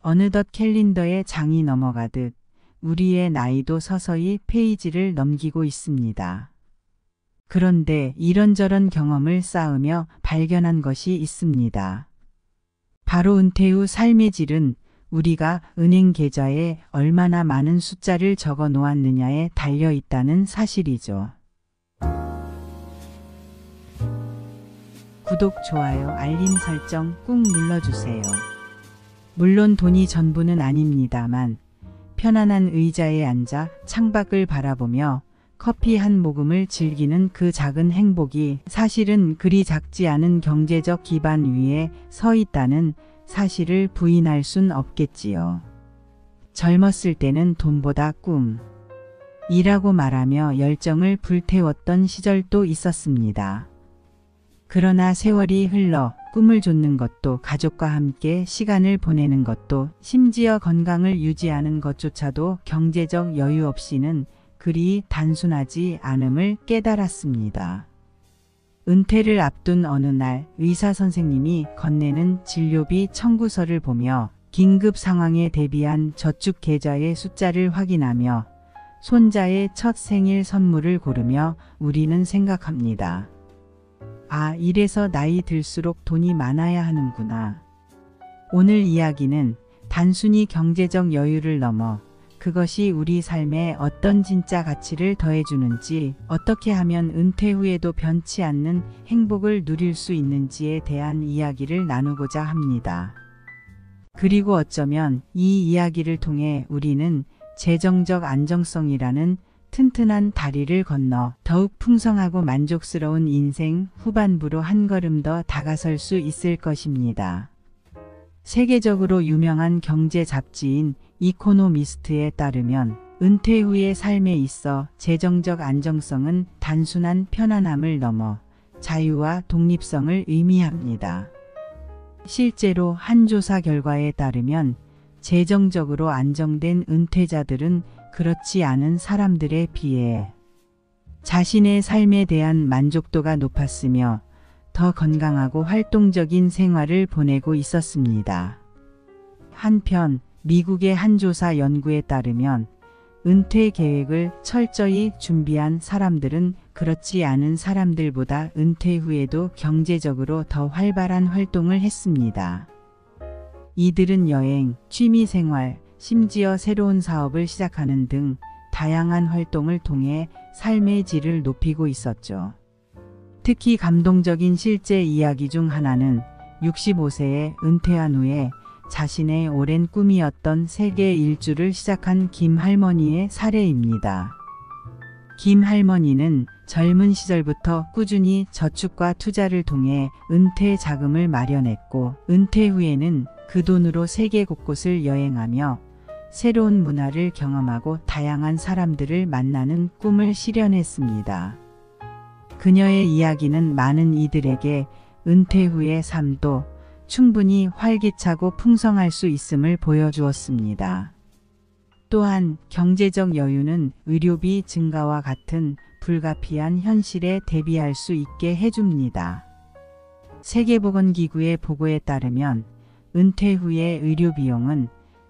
어느덧 캘린더에 장이 넘어가듯 우리의 나이도 서서히 페이지를 넘기고 있습니다. 그런데 이런저런 경험을 쌓으며 발견한 것이 있습니다. 바로 은퇴 후 삶의 질은 우리가 은행 계좌에 얼마나 많은 숫자를 적어 놓았느냐에 달려 있다는 사실이죠. 구독, 좋아요, 알림 설정 꾹 눌러주세요. 물론 돈이 전부는 아닙니다만 편안한 의자에 앉아 창밖을 바라보며 커피 한 모금을 즐기는 그 작은 행복이 사실은 그리 작지 않은 경제적 기반 위에 서 있다는 사실을 부인할 순 없겠지요. 젊었을 때는 돈보다 꿈이라고 말하며 열정을 불태웠던 시절도 있었습니다. 그러나 세월이 흘러 꿈을 좇는 것도, 가족과 함께 시간을 보내는 것도, 심지어 건강을 유지하는 것조차도 경제적 여유 없이는 그리 단순하지 않음을 깨달았습니다. 은퇴를 앞둔 어느 날 의사 선생님이 건네는 진료비 청구서를 보며 긴급 상황에 대비한 저축 계좌의 숫자를 확인하며 손자의 첫 생일 선물을 고르며 우리는 생각합니다. 아, 이래서 나이 들수록 돈이 많아야 하는구나. 오늘 이야기는 단순히 경제적 여유를 넘어 그것이 우리 삶에 어떤 진짜 가치를 더해주는지, 어떻게 하면 은퇴 후에도 변치 않는 행복을 누릴 수 있는지에 대한 이야기를 나누고자 합니다. 그리고 어쩌면 이 이야기를 통해 우리는 재정적 안정성이라는 튼튼한 다리를 건너 더욱 풍성하고 만족스러운 인생 후반부로 한 걸음 더 다가설 수 있을 것입니다. 세계적으로 유명한 경제 잡지인 이코노미스트에 따르면 은퇴 후의 삶에 있어 재정적 안정성은 단순한 편안함을 넘어 자유와 독립성을 의미합니다. 실제로 한 조사 결과에 따르면 재정적으로 안정된 은퇴자들은 그렇지 않은 사람들에 비해 자신의 삶에 대한 만족도가 높았으며 더 건강하고 활동적인 생활을 보내고 있었습니다. 한편 미국의 한 조사 연구에 따르면 은퇴 계획을 철저히 준비한 사람들은 그렇지 않은 사람들보다 은퇴 후에도 경제적으로 더 활발한 활동을 했습니다. 이들은 여행, 취미생활, 심지어 새로운 사업을 시작하는 등 다양한 활동을 통해 삶의 질을 높이고 있었죠. 특히 감동적인 실제 이야기 중 하나는 65세에 은퇴한 후에 자신의 오랜 꿈이었던 세계 일주를 시작한 김 할머니의 사례입니다. 김 할머니는 젊은 시절부터 꾸준히 저축과 투자를 통해 은퇴 자금을 마련했고, 은퇴 후에는 그 돈으로 세계 곳곳을 여행하며 새로운 문화를 경험하고 다양한 사람들을 만나는 꿈을 실현했습니다. 그녀의 이야기는 많은 이들에게 은퇴 후의 삶도 충분히 활기차고 풍성할 수 있음을 보여주었습니다. 또한 경제적 여유는 의료비 증가와 같은 불가피한 현실에 대비할 수 있게 해줍니다. 세계보건기구의 보고에 따르면 은퇴 후의 의료비용은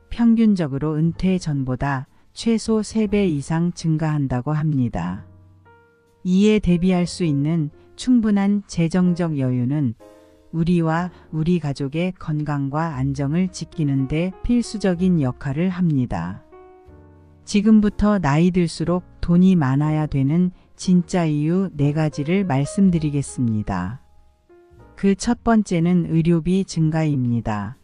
평균적으로 은퇴 전보다 최소 3배 이상 증가한다고 합니다. 이에 대비할 수 있는 충분한 재정적 여유는 우리와 우리 가족의 건강과 안정을 지키는 데 필수적인 역할을 합니다. 지금부터 나이 들수록 돈이 많아야 되는 진짜 이유 4가지를 말씀드리겠습니다. 그 첫 번째는 의료비 증가입니다.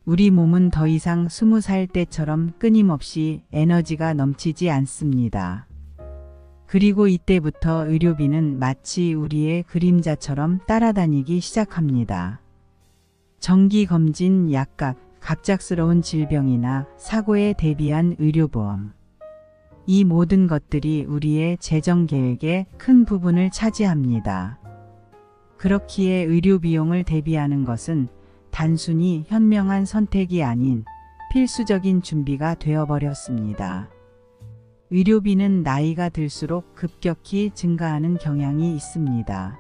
우리 몸은 더 이상 20살 때처럼 끊임없이 에너지가 넘치지 않습니다. 그리고 이때부터 의료비는 마치 우리의 그림자처럼 따라다니기 시작합니다. 정기검진, 약값, 갑작스러운 질병이나 사고에 대비한 의료보험. 이 모든 것들이 우리의 재정 계획의 큰 부분을 차지합니다. 그렇기에 의료비용을 대비하는 것은 단순히 현명한 선택이 아닌 필수적인 준비가 되어버렸습니다. 의료비는 나이가 들수록 급격히 증가하는 경향이 있습니다.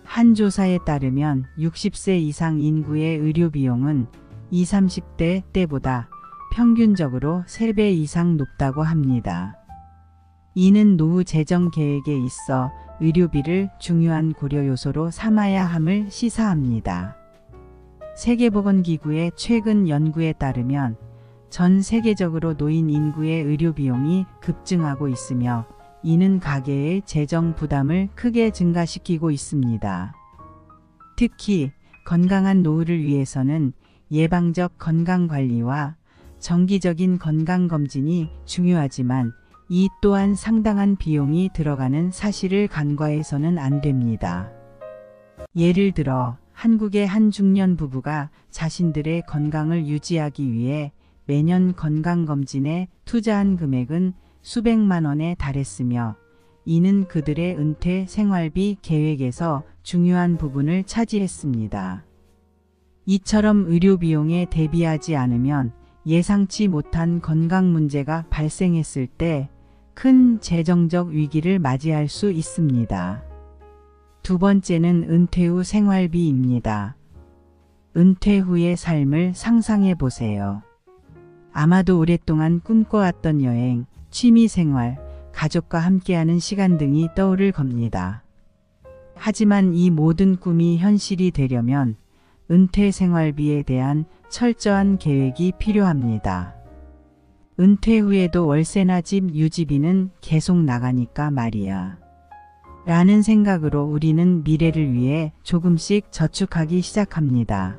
한 조사에 따르면 60세 이상 인구의 의료비용은 20, 30대 때보다 평균적으로 3배 이상 높다고 합니다. 이는 노후 재정 계획에 있어 의료비를 중요한 고려 요소로 삼아야 함을 시사합니다. 세계보건기구의 최근 연구에 따르면 전 세계적으로 노인 인구의 의료 비용이 급증하고 있으며 이는 가계의 재정 부담을 크게 증가시키고 있습니다. 특히 건강한 노후를 위해서는 예방적 건강관리와 정기적인 건강검진이 중요하지만 이 또한 상당한 비용이 들어가는 사실을 간과해서는 안 됩니다. 예를 들어 한국의 한 중년 부부가 자신들의 건강을 유지하기 위해 매년 건강검진에 투자한 금액은 수백만 원에 달했으며 이는 그들의 은퇴 생활비 계획에서 중요한 부분을 차지했습니다. 이처럼 의료 비용에 대비하지 않으면 예상치 못한 건강 문제가 발생했을 때 큰 재정적 위기를 맞이할 수 있습니다. 두 번째는 은퇴 후 생활비입니다. 은퇴 후의 삶을 상상해 보세요. 아마도 오랫동안 꿈꿔왔던 여행, 취미생활, 가족과 함께하는 시간 등이 떠오를 겁니다. 하지만 이 모든 꿈이 현실이 되려면 은퇴 생활비에 대한 철저한 계획이 필요합니다. 은퇴 후에도 월세나 집 유지비는 계속 나가니까 말이야. 라는 생각으로 우리는 미래를 위해 조금씩 저축하기 시작합니다.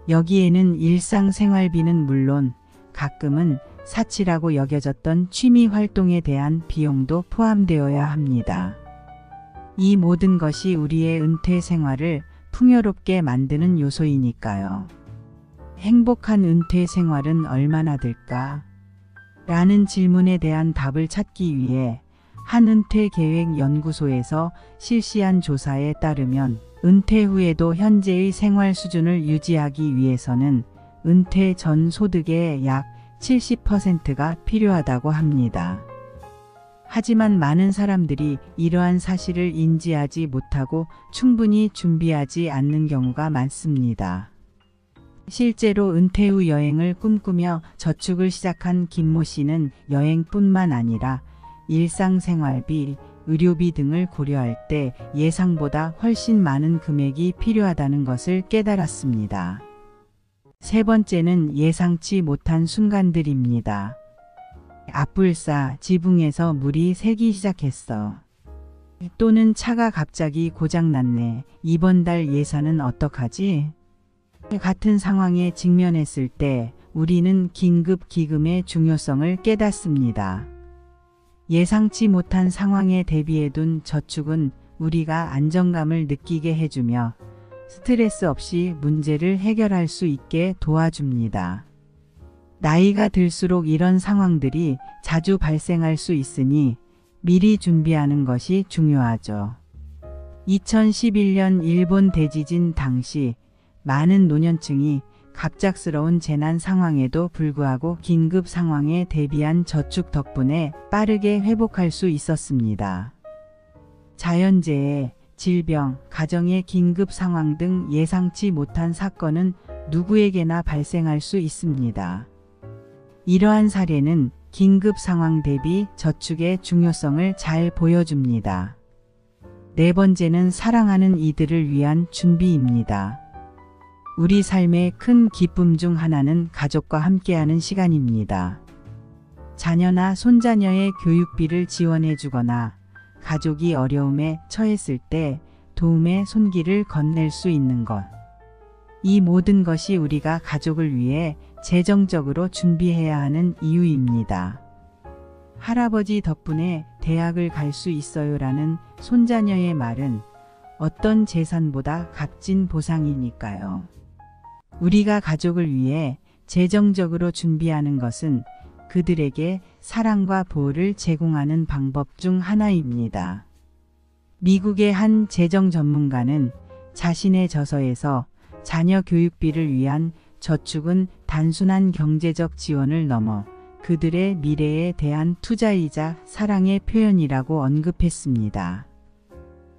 여기에는 일상생활비는 물론 가끔은 사치라고 여겨졌던 취미 활동에 대한 비용도 포함되어야 합니다. 이 모든 것이 우리의 은퇴 생활을 풍요롭게 만드는 요소이니까요. 행복한 은퇴 생활은 얼마나 될까? 라는 질문에 대한 답을 찾기 위해 한 은퇴계획연구소에서 실시한 조사에 따르면 은퇴 후에도 현재의 생활 수준을 유지하기 위해서는 은퇴 전 소득의 약 70%가 필요하다고 합니다. 하지만 많은 사람들이 이러한 사실을 인지하지 못하고 충분히 준비하지 않는 경우가 많습니다. 실제로 은퇴 후 여행을 꿈꾸며 저축을 시작한 김모 씨는 여행뿐만 아니라 일상생활비, 의료비 등을 고려할 때 예상보다 훨씬 많은 금액이 필요하다는 것을 깨달았습니다. 세 번째는 예상치 못한 순간들입니다. 앞불싸 지붕에서 물이 새기 시작했어. 또는 차가 갑자기 고장났네. 이번 달 예산은 어떡하지? 같은 상황에 직면했을 때 우리는 긴급 기금의 중요성을 깨닫습니다. 예상치 못한 상황에 대비해둔 저축은 우리가 안정감을 느끼게 해주며 스트레스 없이 문제를 해결할 수 있게 도와줍니다. 나이가 들수록 이런 상황들이 자주 발생할 수 있으니 미리 준비하는 것이 중요하죠. 2011년 일본 대지진 당시 많은 노년층이 갑작스러운 재난 상황에도 불구하고 긴급 상황에 대비한 저축 덕분에 빠르게 회복할 수 있었습니다. 자연재해, 질병, 가정의 긴급 상황 등 예상치 못한 사건은 누구에게나 발생할 수 있습니다. 이러한 사례는 긴급 상황 대비 저축의 중요성을 잘 보여줍니다. 네 번째는 사랑하는 이들을 위한 준비입니다. 우리 삶의 큰 기쁨 중 하나는 가족과 함께하는 시간입니다. 자녀나 손자녀의 교육비를 지원해 주거나 가족이 어려움에 처했을 때 도움의 손길을 건넬 수 있는 것. 이 모든 것이 우리가 가족을 위해 재정적으로 준비해야 하는 이유입니다. 할아버지 덕분에 대학을 갈 수 있어요라는 손자녀의 말은 어떤 재산보다 값진 보상이니까요. 우리가 가족을 위해 재정적으로 준비하는 것은 그들에게 사랑과 보호를 제공하는 방법 중 하나입니다. 미국의 한 재정 전문가는 자신의 저서에서 자녀 교육비를 위한 저축은 단순한 경제적 지원을 넘어 그들의 미래에 대한 투자이자 사랑의 표현이라고 언급했습니다.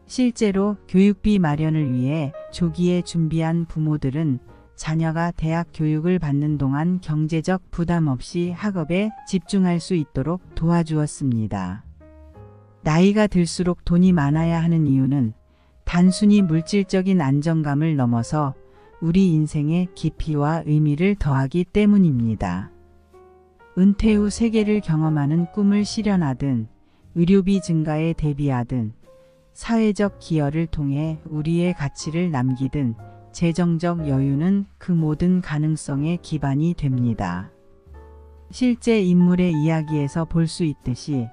실제로 교육비 마련을 위해 조기에 준비한 부모들은 자녀가 대학 교육을 받는 동안 경제적 부담 없이 학업에 집중할 수 있도록 도와주었습니다. 나이가 들수록 돈이 많아야 하는 이유는 단순히 물질적인 안정감을 넘어서 우리 인생의 깊이와 의미를 더하기 때문입니다. 은퇴 후 세계를 경험하는 꿈을 실현하든 의료비 증가에 대비하든 사회적 기여를 통해 우리의 가치를 남기든 재정적 여유는 그 모든 가능성의 기반이 됩니다. 실제 인물의 이야기에서 볼 수 있듯이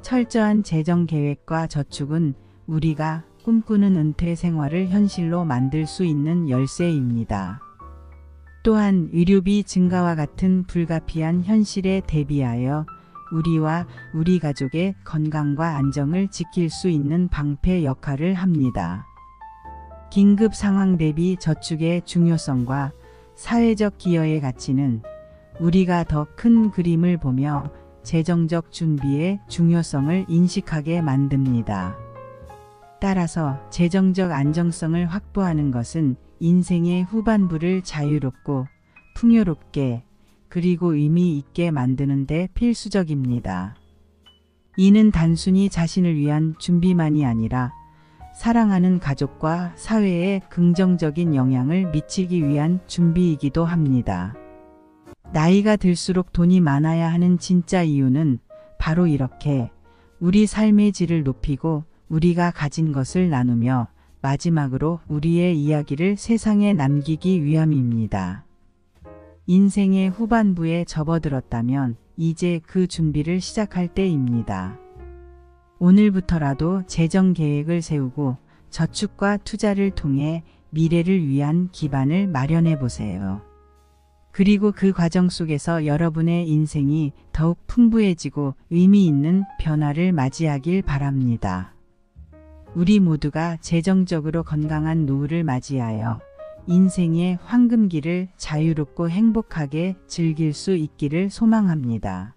철저한 재정 계획과 저축은 우리가 꿈꾸는 은퇴 생활을 현실로 만들 수 있는 열쇠입니다. 또한 의료비 증가와 같은 불가피한 현실에 대비하여 우리와 우리 가족의 건강과 안정을 지킬 수 있는 방패 역할을 합니다. 긴급 상황 대비 저축의 중요성과 사회적 기여의 가치는 우리가 더 큰 그림을 보며 재정적 준비의 중요성을 인식하게 만듭니다. 따라서 재정적 안정성을 확보하는 것은 인생의 후반부를 자유롭고 풍요롭게 그리고 의미 있게 만드는 데 필수적입니다. 이는 단순히 자신을 위한 준비만이 아니라 사랑하는 가족과 사회에 긍정적인 영향을 미치기 위한 준비이기도 합니다. 나이가 들수록 돈이 많아야 하는 진짜 이유는 바로 이렇게 우리 삶의 질을 높이고 우리가 가진 것을 나누며 마지막으로 우리의 이야기를 세상에 남기기 위함입니다. 인생의 후반부에 접어들었다면 이제 그 준비를 시작할 때입니다. 오늘부터라도 재정 계획을 세우고 저축과 투자를 통해 미래를 위한 기반을 마련해 보세요. 그리고 그 과정 속에서 여러분의 인생이 더욱 풍부해지고 의미 있는 변화를 맞이하길 바랍니다. 우리 모두가 재정적으로 건강한 노후를 맞이하여 인생의 황금기를 자유롭고 행복하게 즐길 수 있기를 소망합니다.